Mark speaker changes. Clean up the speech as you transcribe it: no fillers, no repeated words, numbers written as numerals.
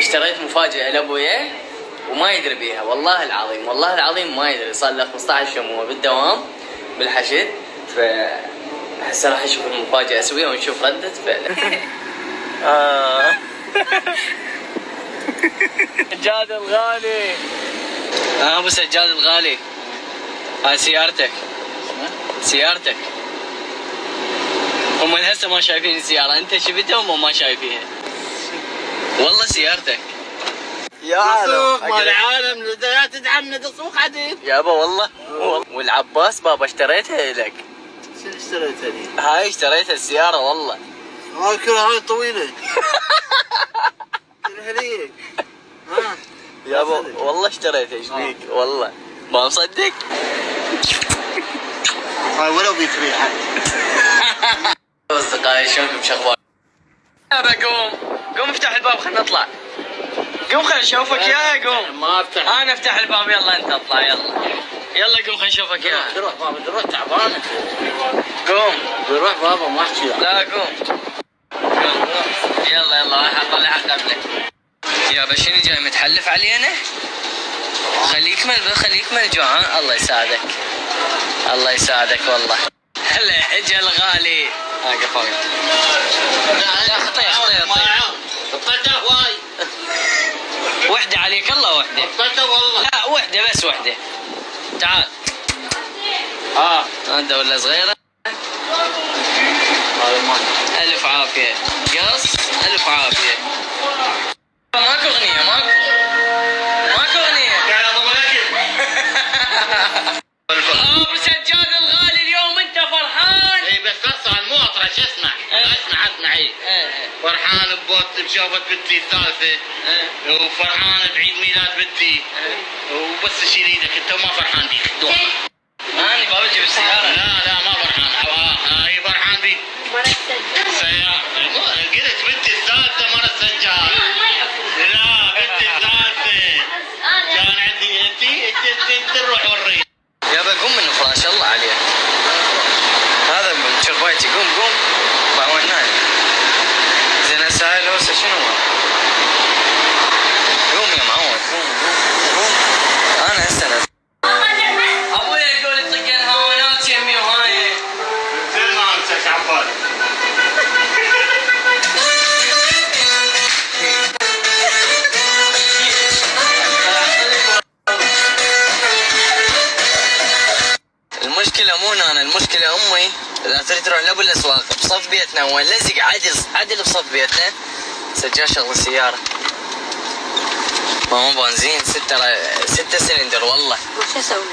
Speaker 1: اشتريت مفاجأة لأبويا وما يدري بيها، والله العظيم والله العظيم ما يدري. صار له 15 يوم هو بالدوام بالحشد، هسه راح اشوف المفاجأة اسويها ونشوف ردة فعله. سجاد الغالي. ابو سجاد الغالي، هاي سيارتك. سيارتك. هم هسه ما شايفين السيارة، انت شفتها وهم ما شايفينها. والله سيارتك. يا
Speaker 2: سوق مال العالم لا تدعمنا سوق عدل.
Speaker 1: يابا والله. والعباس بابا اشتريتها لك.
Speaker 2: شنو اشتريتها لي؟
Speaker 1: هاي اشتريتها السيارة والله.
Speaker 2: هاي كلها هاي طويلة. شنو هذيك؟ ها؟
Speaker 1: يابا والله اشتريتها، ايش بيك؟ والله ما مصدق.
Speaker 2: هاي ولو بيك ريحة.
Speaker 1: اصدقائي شلونكم شخبار؟ يابا قوم افتح الباب خلنا نطلع. قوم خلنا نشوفك يا قوم.
Speaker 2: ما افتح.
Speaker 1: انا افتح الباب يلا انت اطلع يلا قوم خلنا نشوفك يا.
Speaker 2: روح بابا روح تعبانة.
Speaker 1: قوم
Speaker 2: روح بابا ما احكي.
Speaker 1: لا قوم يلا راح اطلع قبلك. يابا شنو جاي متحلف علينا؟ خليك من جوا. ها الله يساعدك الله يساعدك والله. هلا اجا الغالي. قفوي. لا خطيه
Speaker 2: طلعت هواي.
Speaker 1: وحده عليك الله وحده.
Speaker 2: طلعت والله.
Speaker 1: لا وحده بس وحده. تعال. انت ولا صغيره؟ الف عافيه. قص الف عافيه. ماكو اغنيه ماكو اغنيه.
Speaker 2: قاعد اضرب الاكل.
Speaker 1: ابو سجاد الغالي اليوم انت فرحان؟
Speaker 2: اي بس اصلا مو اطرش اسمع. اسمعي. فرحان بشوفة بنتي الثالثة. وفرحان بعيد ميلاد بنتي. وبس شيل ايدك انت ما فرحان بيك.
Speaker 1: انا بجيب السياره.
Speaker 2: لا ما فرحان. هاي فرحان بيك. سيارة. قلت بنتي الثالثة مرة سجاد. لا بنتي الثالثة. كان عندي انت تروح وري.
Speaker 1: يابا قوم من الفراش الله عليك. هذا من شربايتي. قوم وين نايم؟ زين هسه هاي الهوسه شنو؟ قوم يا معود قوم. انا هسه ابويا يقول يطق الهونات يمي وهاي.
Speaker 2: زين ما امسك عبالي.
Speaker 1: المشكلة مو انا، المشكلة امي اذا تريد تروح لابو الاسواق بصف بيتنا وين لزق عدل بصف بيتنا. سجل شغل السيارة. ما هو بنزين 6 سلندر والله.
Speaker 3: وش اسوي؟